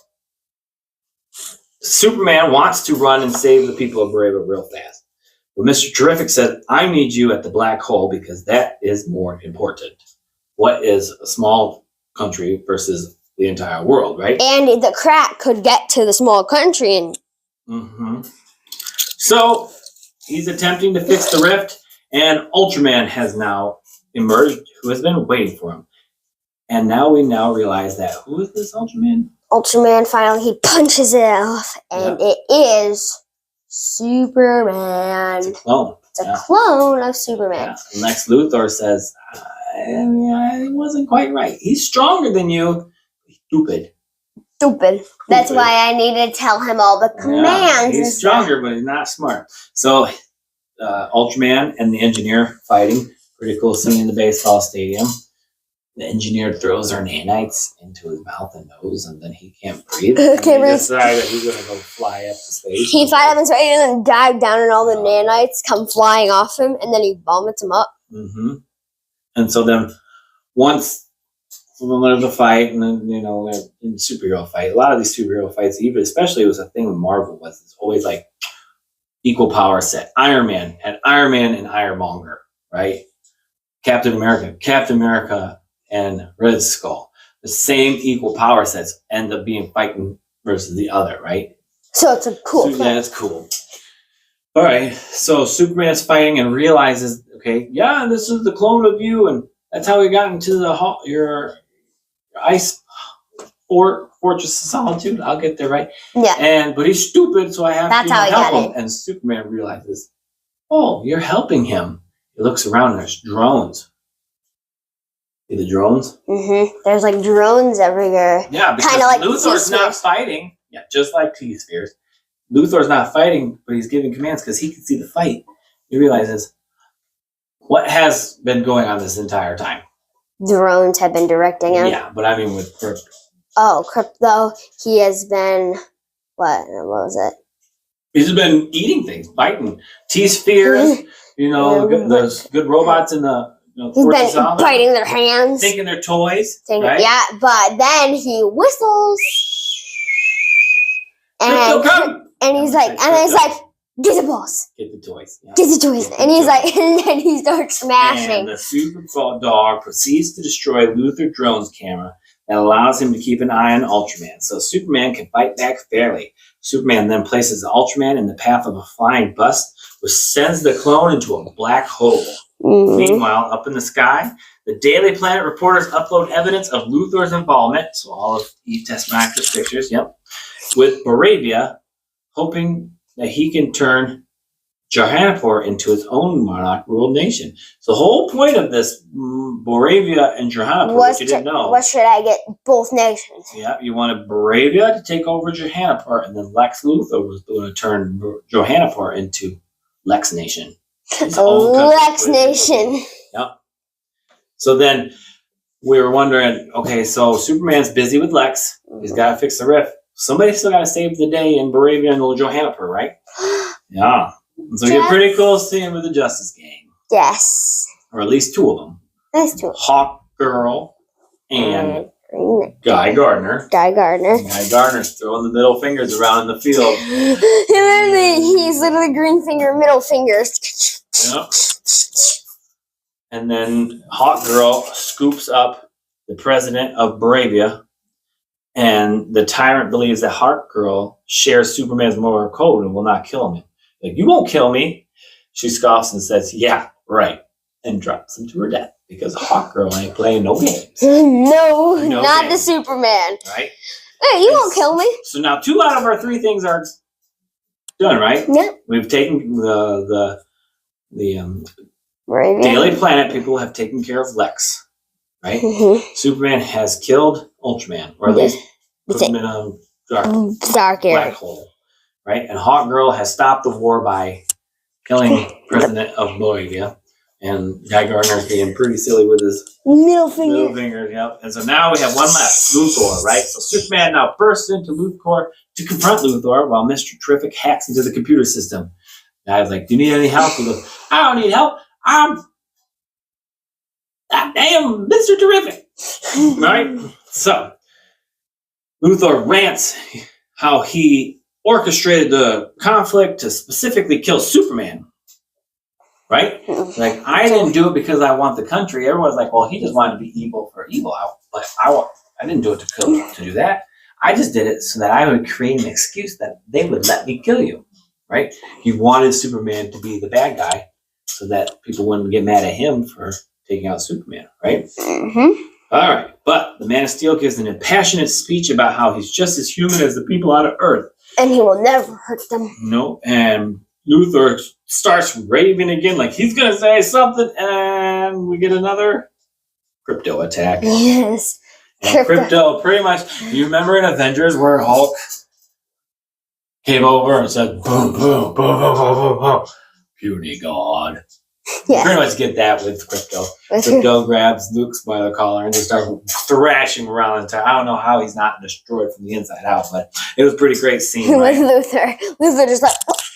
Superman wants to run and save the people of Baravia real fast. But Mr. Terrific said, I need you at the black hole because that is more important. What is a small country versus the entire world, right? And the crack could get to the small country and Mm-hmm. So he's attempting to fix the rift, and Ultraman has now emerged, who has been waiting for him. And now we realize that who is this Ultraman? Ultraman finally he punches it off, and it is Superman. It's a clone. It's a Yeah. clone of Superman. Yeah. And Lex Luthor says, I wasn't quite right. He's stronger than you. He's stupid. Stupid. That's Stupid. why I need to tell him all the commands. Yeah, and he's stuff. stronger, but he's not smart. So Ultraman and the engineer fighting. Pretty cool scene in the baseball stadium. The engineer throws her nanites into his mouth and nose, and then he can't breathe. And Can't he breathe. decides that he's going to go fly up to space. He finds him and then dive down, and all the nanites come flying off him, and then he vomits them up. Mm-hmm. And so then once there's a fight, and then, in superhero fight, a lot of these superhero fights, even especially it was a thing with Marvel, was it's always like equal power set. Iron Man and Ironmonger, right? Captain America and Red Skull. The same equal power sets end up being fighting versus the other, right? So it's a cool. So, yeah, it's cool. All right, so Superman's fighting and realizes, okay, yeah, this is the clone of you, and that's how we got into your ice fortress of solitude. I'll get there, right? Yeah. But he's stupid, so I have That's to how he help got him. in. And Superman realizes, oh, you're helping him. He looks around and there's drones. See the drones? There's like drones everywhere. Yeah, because Kinda like Luthor's not T-spheres. fighting. Yeah, just like T-spheres. Luthor's not fighting, but he's giving commands because he can see the fight. He realizes what has been going on this entire time. Drones have been directing him. Yeah, but I mean with Krypto. Oh, Crypto. He has been what was it? He's been eating things, fighting T-spheres. Those good robots in the He's been biting their hands, thinking they're toys. Right? Yeah, but then he whistles, and he's like, get the balls, get the toys, get the toys, and he's like, and then he starts smashing. And the super dog proceeds to destroy Luthor Drone's camera that allows him to keep an eye on Ultraman, so Superman can fight back fairly. Superman then places the Ultraman in the path of a flying bus, which sends the clone into a black hole. Meanwhile, up in the sky, the Daily Planet reporters upload evidence of Luthor's involvement, so all of Test Master's pictures, with Boravia, hoping that he can turn Johannapur into its own monarch-ruled nation. So the whole point of this, Boravia and Johannapur, which you didn't know. What should I get? Both nations. Yeah, you wanted Boravia to take over Johannapur, and then Lex Luthor was going to turn Johannapur into Lex Nation. Lex Nation. Yep. So then we were wondering, okay, so Superman's busy with Lex. He's got to fix the rift. Somebody's still got to save the day in Boravia and Johannapur, right? Yeah. So we get pretty cool scene with the Justice Gang. Yes. Or at least two of them. Nice two. Hawk Girl and Guy Gardner. Guy Gardner's throwing the middle fingers around in the field. He's literally green finger, middle fingers. Yep. And then Hawk Girl scoops up the president of Boravia, and the tyrant believes that Hawk Girl shares Superman's moral code and will not kill him. Like, you won't kill me. She scoffs and says, yeah, right, and drops him to her death because Hawk Girl ain't playing no games. No, not the Superman. Right? Hey, you won't kill me. So now 2 out of our 3 things are done, right? Yeah. We've taken the Daily Planet people have taken care of Lex, right? Superman has killed Ultraman, or at least put him in a dark black hole, right? And Hawk Girl has stopped the war by killing President of Boravia, and Guy Gardner's being pretty silly with his middle finger. Yep. And so now we have one left, Luthor, right? So Superman now bursts into Luthor to confront Luthor while Mr. Terrific hacks into the computer system. And I was like, do you need any help? He goes, I don't need help. I am Mr. Terrific. Right? So Luthor rants how he orchestrated the conflict to specifically kill Superman. Right? Like, I didn't do it because I want the country. Everyone's like, well, he just wanted to be evil for evil. I didn't do it to do that. I just did it so that I would create an excuse that they would let me kill you. Right? He wanted Superman to be the bad guy so that people wouldn't get mad at him for taking out Superman. Right? All right. But the Man of Steel gives an impassionate speech about how he's just as human as the people on Earth. And he will never hurt them. No, and Luthor starts raving again, like he's going to say something, and we get another Crypto attack. Yes. And Crypto, pretty much, you remember in Avengers where Hulk came over and said, boom, boom, boom, boom, boom, boom, boom, puny god. Yeah. Pretty much get that with Crypto. Crypto grabs Luke's by the collar and just starts thrashing around. I don't know how he's not destroyed from the inside out, but it was a pretty great scene. Right? With Luthor just like...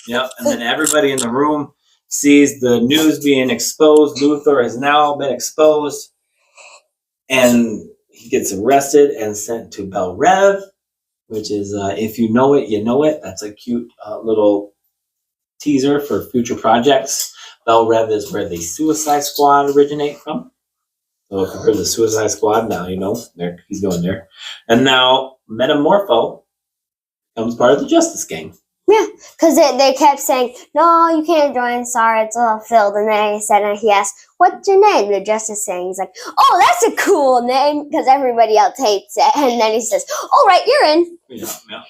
Yep, and then everybody in the room sees the news being exposed. Luthor has now been exposed, and he gets arrested and sent to Bel Rev, which is, if you know it, you know it. That's a cute little teaser for future projects. Bel Rev is where the Suicide Squad originate from. So compared to the Suicide Squad, now he's going there. And now Metamorpho becomes part of the Justice Gang. Yeah, because they kept saying, no, you can't join. Sorry, it's all filled. And then he asked, what's your name? The Justice Gang. He's like, oh, that's a cool name, because everybody else hates it. And then he says, all right, you're in. Yeah.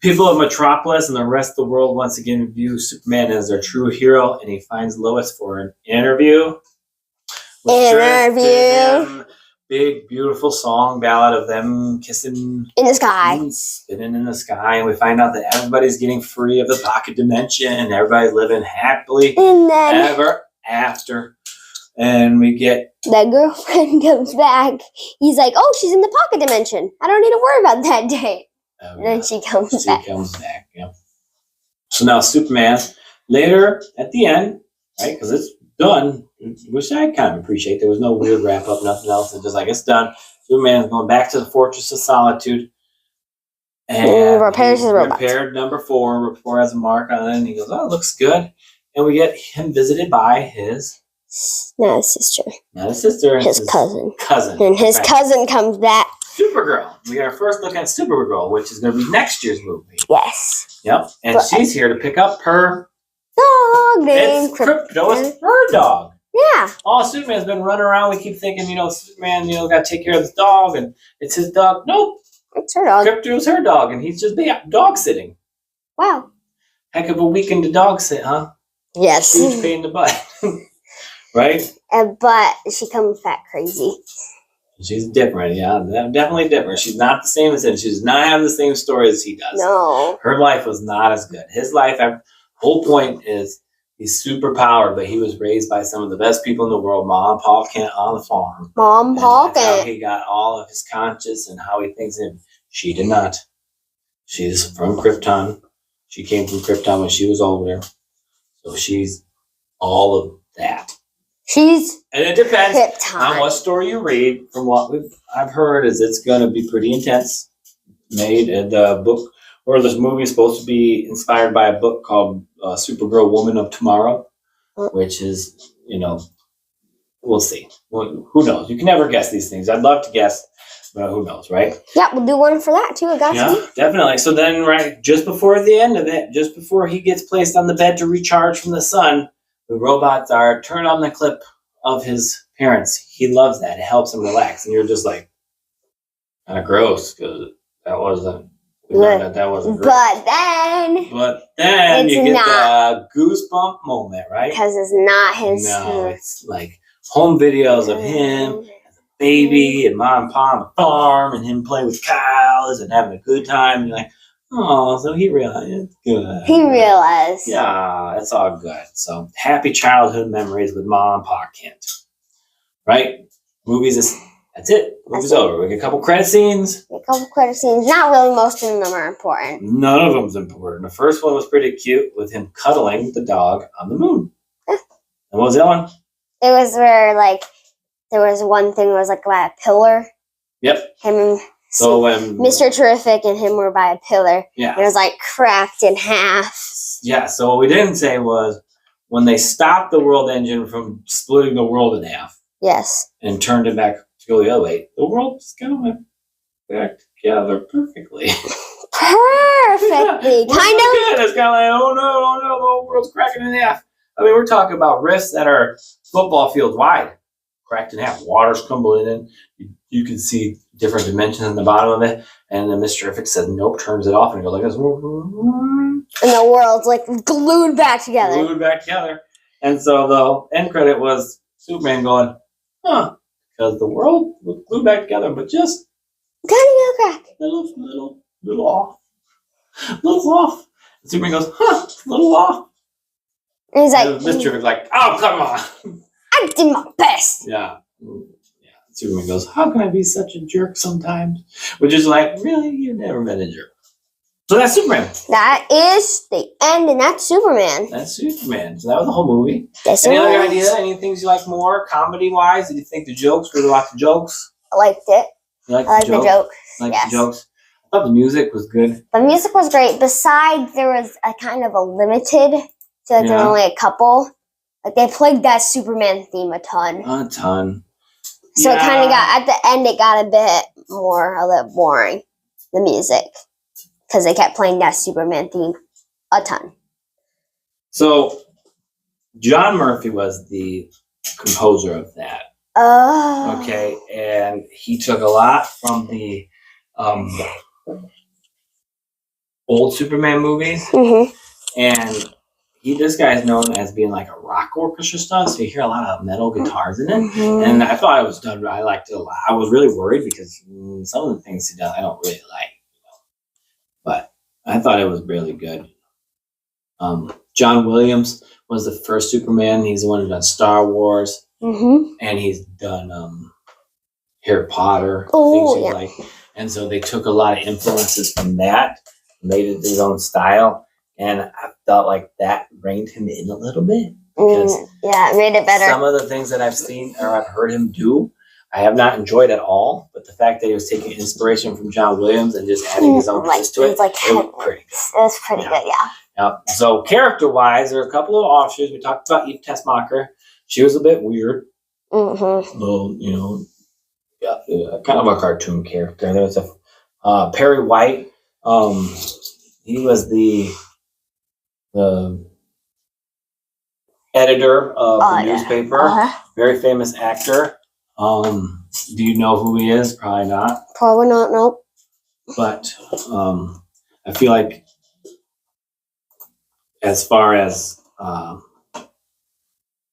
People of Metropolis and the rest of the world once again view Superman as their true hero, and he finds Lois for an interview. Big, beautiful song ballad of them kissing in the sky, spinning in the sky, and we find out that everybody's getting free of the pocket dimension, and everybody's living happily ever after. And we get the girlfriend comes back. He's like, "Oh, she's in the pocket dimension. I don't need to worry about that day." And then she comes back. Yeah. So now Superman later at the end, right? Because it's done, which I kind of appreciate. There was no weird wrap up, nothing else. It's just like it's done. Superman's going back to the Fortress of Solitude and repairs his robot. Repaired number 4. 4 has a mark on it, and he goes, "Oh, it looks good." And we get him visited by his not his sister, his cousin, and his cousin comes back. Supergirl. We got our first look at Supergirl, which is going to be next year's movie. Yes. Yep, and she's here to pick up her dog named Krypto. It's her dog. Yeah. Oh, Superman's been running around. We keep thinking, Superman, got to take care of this dog, and it's his dog. Nope. It's her dog. Krypto's her dog, and he's just dog sitting. Wow. Heck of a weekend to dog sit, huh? Yes. Huge pain in the butt. Right? But she comes back crazy. She's different, yeah. Definitely different. She's not the same as him. She does not have the same story as he does. No. Her life was not as good. His life, whole point is he's super powered, but he was raised by some of the best people in the world, Mom and Pa Kent on the farm. Mom, Pa Kent. How he got all of his conscience and how he thinks him. She did not. She's from Krypton. She came from Krypton when she was older. So she's all of that. And it depends Krypton. on what story you read. From what I've heard, is it's going to be pretty intense. Made the book or this movie is supposed to be inspired by a book called Supergirl, Woman of Tomorrow, which is we'll see. Well, who knows? You can never guess these things. I'd love to guess, but who knows, right? Yeah, we'll do one for that too. I got you. Definitely. So then, right just before the end of it, just before he gets placed on the bed to recharge from the sun, the robots are turned on the clip of his parents. He loves that. It helps him relax. And you're just like, kind of gross, because that wasn't great. But then you get the goosebump moment, right? Because it's not his. No, it's like home videos of him as a baby and Mom and Pa on the farm and him playing with cows and having a good time. And you're like, oh, so he realized it's good. He realized. Yeah, it's all good. So happy childhood memories with Mom and Pa Kent. Right? That's it. Movie's over. We get a couple credit scenes. Not really most of them are important. None of them's important. The first one was pretty cute with him cuddling the dog on the moon. And what was that one? It was where there was one thing that was by a pillar. Yep. Him and so when Mr. Terrific and him were by a pillar. Yeah. And it was cracked in half. Yeah, so what we didn't say was when they stopped the world engine from splitting the world in half. Yes. And turned it back to go the other way, the world just kind of went back together perfectly. Perfectly. Yeah, kind of. It's kind of like, oh no, the whole world's cracking in half. I mean, we're talking about rifts that are football fields wide, cracked in half. Water's crumbling in. You can see different dimensions in the bottom of it. And then Mr. Terrific says, nope, turns it off and it goes like this. And the world's glued back together. And so the end credit was Superman going, because the world was glued back together, but just kind of crack. Little off. And Superman goes, little off. And he's and Mr. Terrific's like, oh, come on. I did my best. Yeah. Superman goes, how can I be such a jerk sometimes? Which is like, really? You've never been a jerk. So that's Superman. That is the end, and that's Superman. So that was the whole movie. Any other idea? Any things you like more, comedy-wise? Did you think the jokes? Were there lots of jokes? I liked it. You liked I liked the jokes. The jokes? I thought the music was good. The music was great. Besides, there was a kind of a limited, so there were only a couple. They played that Superman theme a ton. So it kind Yeah. of got, at the end, it got a little boring, the music. Because they kept playing that Superman theme a ton. So John Murphy was the composer of that. Oh. Okay, and he took a lot from the old Superman movies, Mm-hmm. and this guy is known as being like a rock orchestra stuff. So you hear a lot of metal guitars in it, Mm-hmm. and I thought it was done. I liked it a lot. I was really worried because some of the things he does I don't really like, but I thought it was really good. John Williams was the first Superman. He's the one who done Star Wars, Mm-hmm. and he's done Harry Potter, Oh, things you yeah. like. And so they took a lot of influences from that, made it his own style, and I felt like that reined him in a little bit. Because Yeah, it made it better. some of the things that I've seen or I've heard him do, I have not enjoyed at all. But the fact that he was taking inspiration from John Williams and just adding his own twist to it, It's like it was pretty good. It was pretty Yeah. good, yeah. Yep. So character-wise, there are a couple of offshoots. We talked about Eve Tessmacher. She was a bit weird, Mm-hmm. little, kind of a cartoon character. There was a Perry White. He was the editor of the yeah. newspaper. Uh-huh. Very famous actor. Do you know who he is? Probably not. Probably not, nope. But I feel like as far as I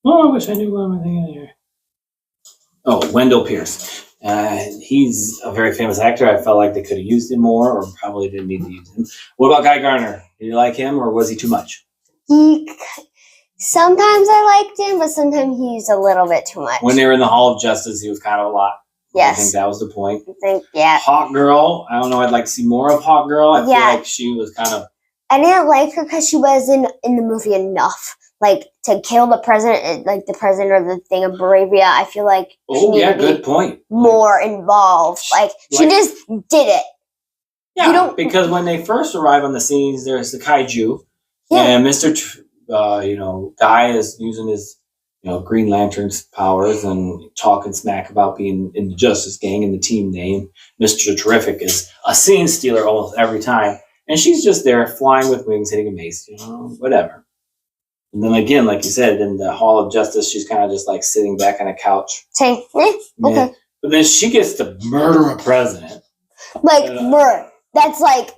wish I knew what am I thinking here. Oh, Wendell Pierce. He's a very famous actor. I felt like they could have used him more, or probably didn't need to use him. What about Guy Garner? Did you like him, or was he too much? Sometimes I liked him, but sometimes he's a little bit too much. When they were in the Hall of Justice, he was kind of a lot. I think Yes. that was the point. Yeah. Hawk Girl. I don't know. I'd like to see more of Hawk Girl. I feel Yeah. like she was kind of. I didn't like her because she wasn't in the movie enough. Like, to kill the president, like the president of the thing of Bravia, I feel like she Oh needed yeah, to be good point. more involved. Like, she Like- just did it. Yeah, You don't- because when they first arrive on the scenes, there's the kaiju, Yeah. and Mr. Guy is using his, Green Lantern's powers and talking smack about being in the Justice Gang and the team name. Mr. Terrific is a scene stealer almost every time, and she's just there flying with wings, hitting a mace, whatever. And then again, like you said, in the Hall of Justice, she's kind of just like sitting back on a couch. Saying, Yeah. okay. But then she gets to murder a president. Like, Yeah. bruh, that's like,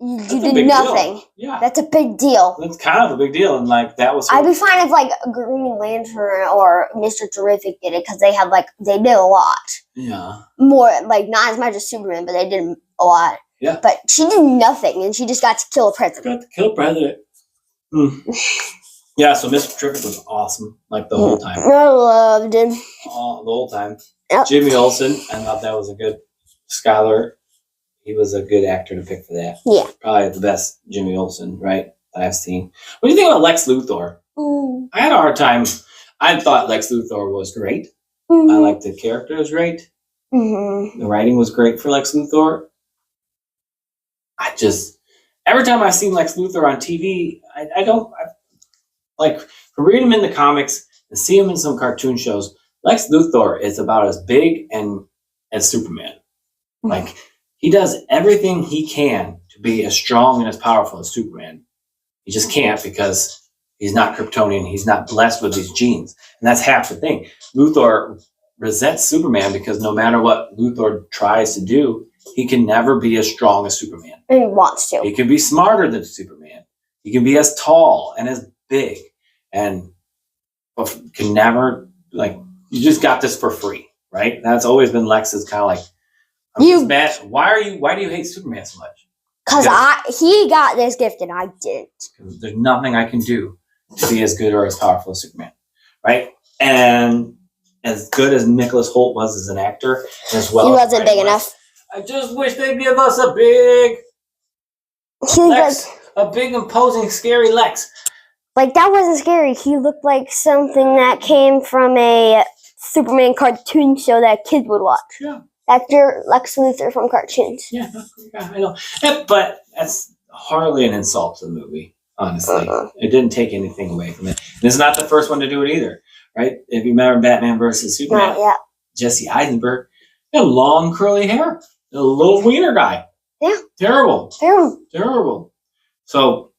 you That's a did big nothing. deal. Yeah. That's a big deal. That's kind of a big deal, and like that was. I'd be fine if like Green Lantern or Mr. Terrific did it because they did a lot Yeah. more, like not as much as Superman, but they did a lot. Yeah. But she did nothing, and she just got to kill a president. Got to kill president. Yeah. So Mr. Terrific was awesome, like the whole time. I loved him. The whole time. Yep. Jimmy Olsen, I thought that was a good scholar. He was a good actor to pick for that. Yeah. Probably the best Jimmy Olsen, right? That I've seen. What do you think about Lex Luthor? Mm. I had a hard time. I thought Lex Luthor was great. I Mhm. liked the character was great. Mhm. The writing was great for Lex Luthor. Every time I've seen Lex Luthor on TV, for reading him in the comics and see him in some cartoon shows, Lex Luthor is about as big as Superman. Like, he does everything he can to be as strong and as powerful as Superman. He just can't because he's not Kryptonian. He's not blessed with these genes. And that's half the thing. Luthor resents Superman because no matter what Luthor tries to do, he can never be as strong as Superman. And he wants to. He can be smarter than Superman. He can be as tall and as big, and can never, like, you just got this for free, right? That's always been Lex's kind of like, I'm just mad. Why do you hate Superman so much? Because he got this gift and I didn't. Because there's nothing I can do to be as good or as powerful as Superman, right? And as good as Nicholas Hoult was as an actor, as well, He wasn't big enough. I just wish they'd give us a big Lex, a big, imposing, scary Lex. Like, that wasn't scary. He looked like something that came from a Superman cartoon show that kids would watch. Yeah. Actor Lex Luthor from cartoons. Yeah, I know. But that's hardly an insult to the movie, honestly. It didn't take anything away from it. And it's not the first one to do it either, right? If you remember Batman versus Superman, Jesse Eisenberg. He had long curly hair. A little wiener guy. Yeah. Terrible. Terrible. Terrible. So,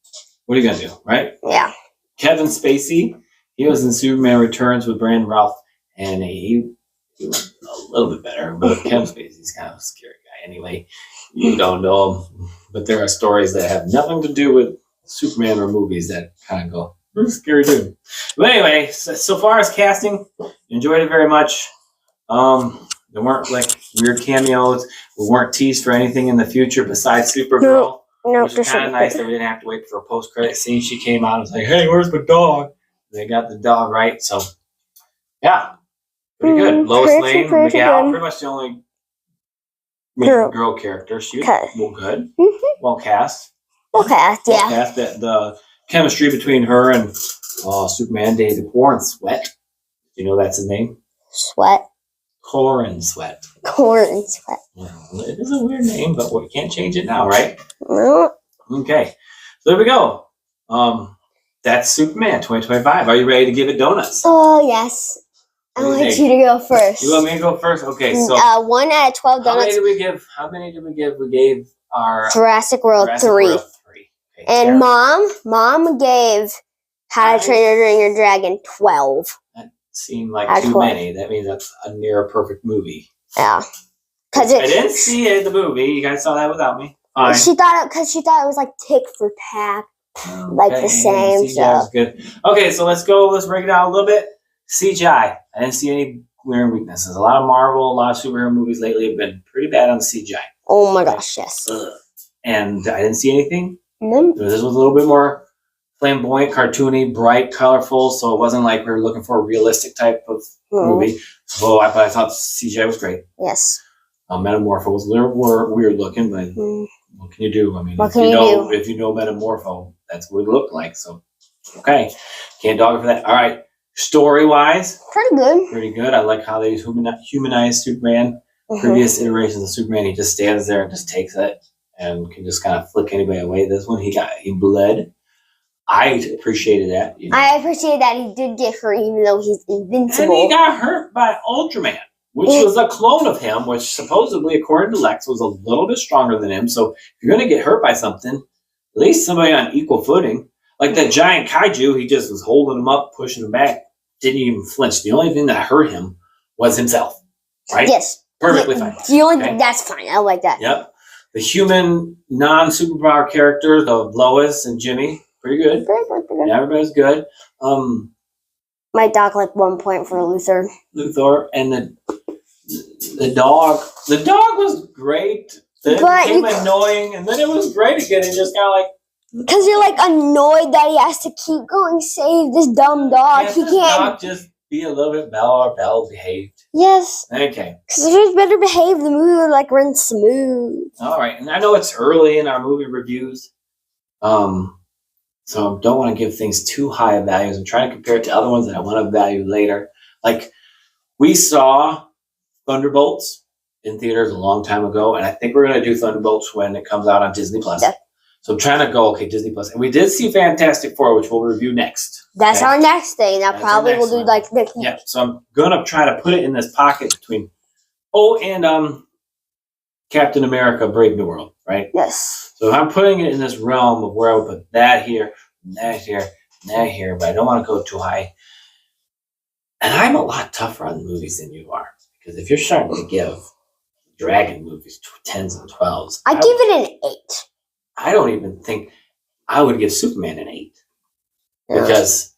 what are you going to do, right? Yeah. Kevin Spacey, he was in Superman Returns with Brandon Routh, and he was a little bit better, but Kevin Spacey's kind of a scary guy anyway. You don't know him, but there are stories that have nothing to do with Superman or movies that kind of go, "Who's scary dude?" But anyway, so far as casting, enjoyed it very much. There weren't like weird cameos. We weren't teased for anything in the future besides Supergirl. No, Which is kind of nice that we didn't have to wait for a post-credit scene. She came out and was like, "Hey, where's my dog?" They got the dog right, so yeah, pretty good. Lois Lane, Miguel, pretty much the only main girl character. She was well good, well cast. Well cast, yeah. Well cast. The chemistry between her and Superman, David Corn Sweat. You know that's his name? Sweat. Corn Sweat. Corn Sweat. Well, it is a weird name, but we can't change it now, right? No. Okay, so there we go. That's Superman 2025. Are you ready to give it donuts? Oh, yes. I What do you want think? you to go first. You want me to go first? Okay, so 1 out of 12 how many donuts. did we give? How many did we give? We gave our Jurassic World Jurassic 3. World 3. Okay, And Sarah, Mom gave How to Train Your Dragon 12. that seemed like out of too 12. many. That means that's a near perfect movie. Yeah. I didn't see it, the movie. You guys saw that without me. Fine. She thought it was like tick for tack. Like the same CGI stuff. was good. Okay, so let's go. Let's break it down a little bit. CGI. I didn't see any glaring weaknesses. A lot of Marvel, a lot of superhero movies lately have been pretty bad on the CGI. Oh my gosh, yes. Ugh. And I didn't see anything. Mm. This was a little bit more flamboyant, cartoony, bright, colorful. So it wasn't like we were looking for a realistic type of movie. So I thought CGI was great. Yes. Metamorpho was a little more weird looking, but what can you do? I mean, What can you do? If you know Metamorpho, that's what it looked like. So, okay, can't dog it for that. All right, story wise, Pretty good. pretty good. I like how they humanized Superman. Previous iterations of Superman, he just stands there and just takes it and can just kind of flick anybody away. This one, he bled. I appreciated that. You know. I appreciate that he did get hurt, even though he's invincible. And he got hurt by Ultraman, which was a clone of him, which supposedly, according to Lex, was a little bit stronger than him. So if you're going to get hurt by something, at least somebody on equal footing. Like that giant kaiju, he just was holding him up, pushing him back, didn't even flinch. The only thing that hurt him was himself, right? Yes. Perfectly fine. The only Okay. That's fine. I like that. Yep. The human non-superpower characters of Lois and Jimmy, pretty good. Yeah, everybody's good. My dog like 1 point for Luthor. Luthor and the dog. The dog was great. Then it But became you- annoying, and then it was great again. It just kind of like Because you're like annoyed that he has to keep going save this dumb dog. can't He this can't. dog just be a little bit well behaved. Yes. Okay, Because if he was better behaved, the movie would like run smooth. all right. And I know it's early in our movie reviews, so don't want to give things too high of values. I'm trying to compare it to other ones that I want to value later. Like we saw Thunderbolts in theaters a long time ago, and I think we're going to do Thunderbolts when it comes out on Disney Plus. Yeah. So I'm trying to go, okay, Disney Plus. And we did see Fantastic Four, which we'll review next. That's okay? our next thing. That That's probably our will next do one. like next week. Yeah, so I'm going to try to put it in this pocket between, and Captain America, Brave New World, right? Yes. So I'm putting it in this realm of where I would put that here, and that here, and that here, but I don't want to go too high. And I'm a lot tougher on movies than you are. Because if you're starting to give Dragon movies 10s and 12s, I give it an 8. I don't even think I would give Superman an 8. Yeah. Because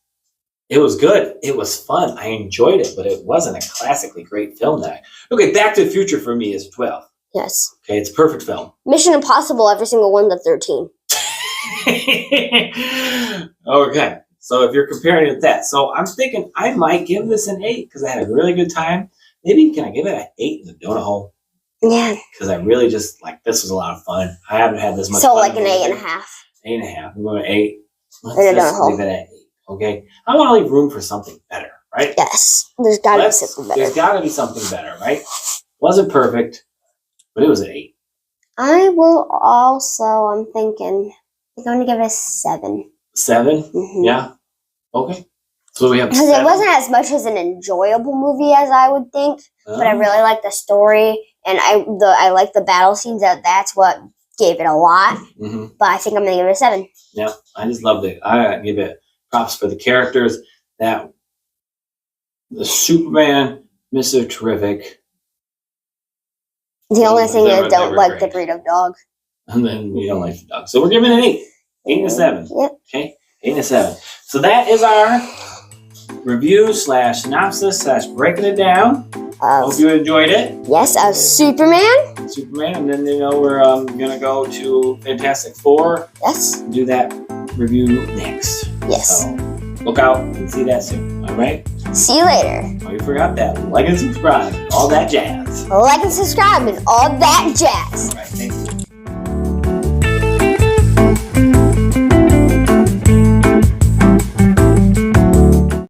it was good. It was fun. I enjoyed it, but it wasn't a classically great film. Okay, Back to the Future for me is 12. Yes. Okay, it's a perfect film. Mission Impossible, every single one to 13. Okay, so if you're comparing it to that, so I'm thinking I might give this an 8 because I had a really good time. Maybe can I give it an 8 in the donut hole? Yeah. Because I really just like this was a lot of fun. I haven't had this much. So fun like in an a 8.5. movie. 8.5. I'm going to 8. In the Let's donut hole. leave it at 8. Okay, I want to leave room for something better, right? Yes. There's gotta be something There's better. got to be something better, right? Wasn't perfect, but it was an 8. I will also, I'm going to give it a 7. 7? Mhm. Yeah. Okay. So we have Because 7. it wasn't as much as an enjoyable movie as I would think. but I really like the story, and I like the battle scenes. That's what gave it a lot. Mm-hmm. But I think I'm gonna give it a 7. Yeah, I just loved it. I give it props for the characters. That the Superman, Mr. Terrific. The only thing They I were don't like the great. breed of dog. And then you don't like the dog. So we're giving it an 8. 8 and a 7. Yep. Okay? 8 and a 7. So that is our review / synopsis / breaking it down. Hope you enjoyed it. Yes, of Superman. Superman. And then, we're going to go to Fantastic Four. Yes. And do that review next. Yes. So look out and see that soon. All right? See you later. Oh, you forgot that. Like and subscribe. All that jazz. Like and subscribe and all that jazz. All right. Thanks.